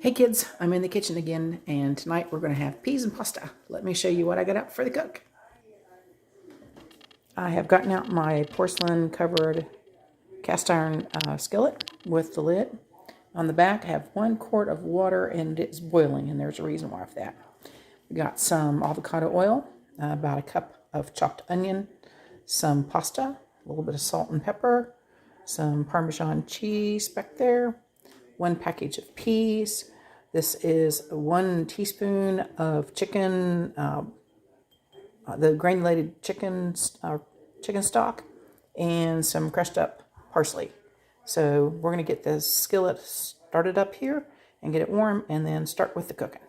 Hey kids, I'm in the kitchen again, and tonight we're going to have peas and pasta. Let me show you what I got out for the cook. I have gotten out my porcelain covered cast iron skillet with the lid. On the back I have 1 quart of water and it's boiling, and there's a reason why for that. We got some avocado oil, about a cup of chopped onion, some pasta, a little bit of salt and pepper, some Parmesan cheese back there, 1 package of peas. This is 1 teaspoon of chicken, the granulated chicken stock, and some crushed up parsley. So we're going to get this skillet started up here and get it warm, and then start with the cooking.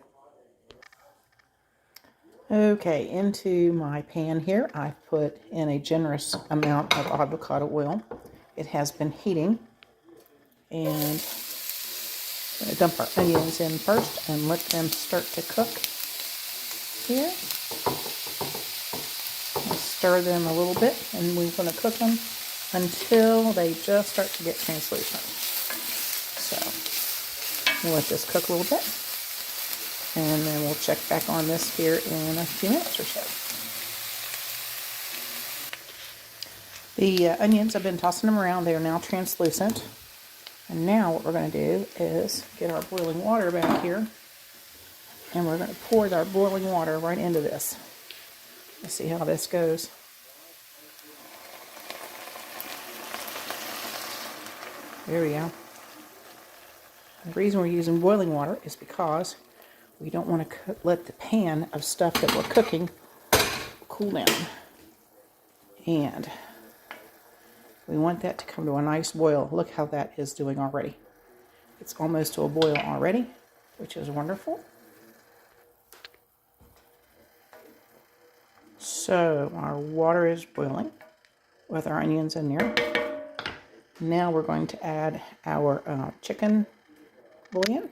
Okay, into my pan here, I've put in a generous amount of avocado oil. It has been heating, and I'm going to dump our onions in first and let them start to cook here. I'll stir them a little bit, and we're going to cook them until they just start to get translucent. So we'll let this cook a little bit, and then we'll check back on this here in a few minutes or so. The onions, I've been tossing them around. They are now translucent. And now what we're going to do is get our boiling water back here, and we're going to pour our boiling water right into this. Let's see how this goes. There we go. The reason we're using boiling water is because we don't want to let the pan of stuff that we're cooking cool down. And we want that to come to a nice boil. Look how that is doing already. It's almost to a boil already, which is wonderful. So our water is boiling with our onions in there. Now we're going to add our chicken bouillon.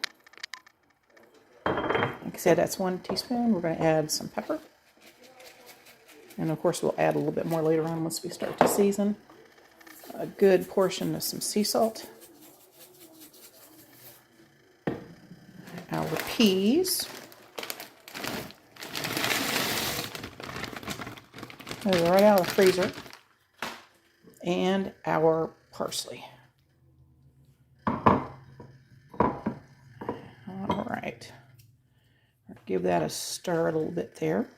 Like I said, that's 1 teaspoon. We're going to add some pepper. And of course we'll add a little bit more later on once we start to season. A good portion of some sea salt. Our peas. Those are right out of the freezer. And our parsley. All right. Give that a stir a little bit there.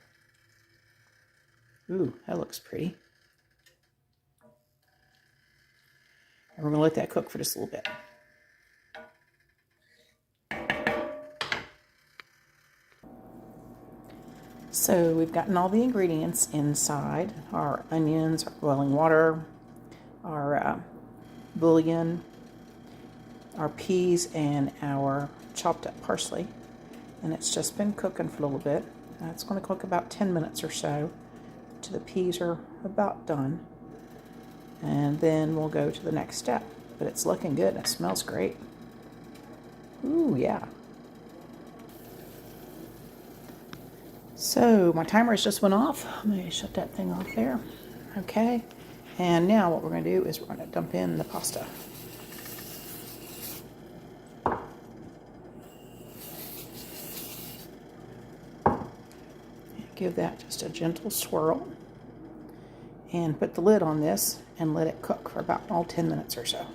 Ooh, that looks pretty. And we're going to let that cook for just a little bit. So we've gotten all the ingredients inside. Our onions, our boiling water, our bouillon, our peas, and our chopped up parsley. And it's just been cooking for a little bit. It's going to cook about 10 minutes or so till the peas are about done. And then we'll go to the next step. But it's looking good and it smells great. Ooh, yeah. So my timer has just went off. Let me shut that thing off there. Okay. And now what we're going to do is we're going to dump in the pasta. Give that just a gentle swirl. And put the lid on this and let it cook for about 10 minutes or so.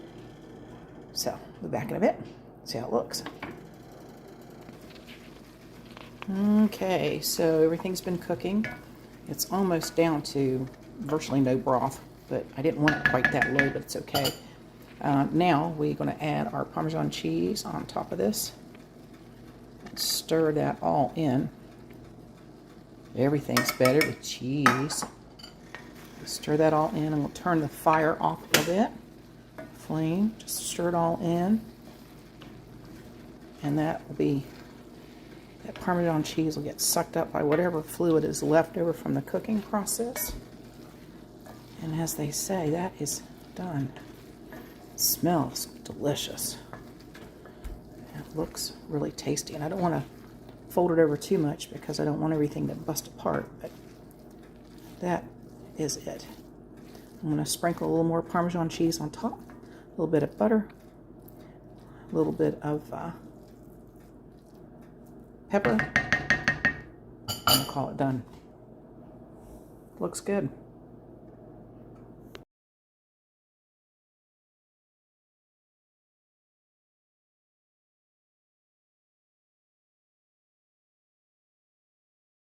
So we'll be back in a bit. See how it looks. Okay, so everything's been cooking. It's almost down to virtually no broth, but I didn't want it quite that low, but it's okay. Now we're going to add our Parmesan cheese on top of this. And stir that all in. Everything's better with cheese. Stir that all in. I'm going to turn the fire off a little bit. Flame, just stir it all in. And that Parmesan cheese will get sucked up by whatever fluid is left over from the cooking process. And as they say, that is done. It smells delicious. It looks really tasty. And I don't want to fold it over too much because I don't want everything to bust apart. But that is it. I'm going to sprinkle a little more Parmesan cheese on top, a little bit of butter, a little bit of pepper, and we'll call it done. Looks good.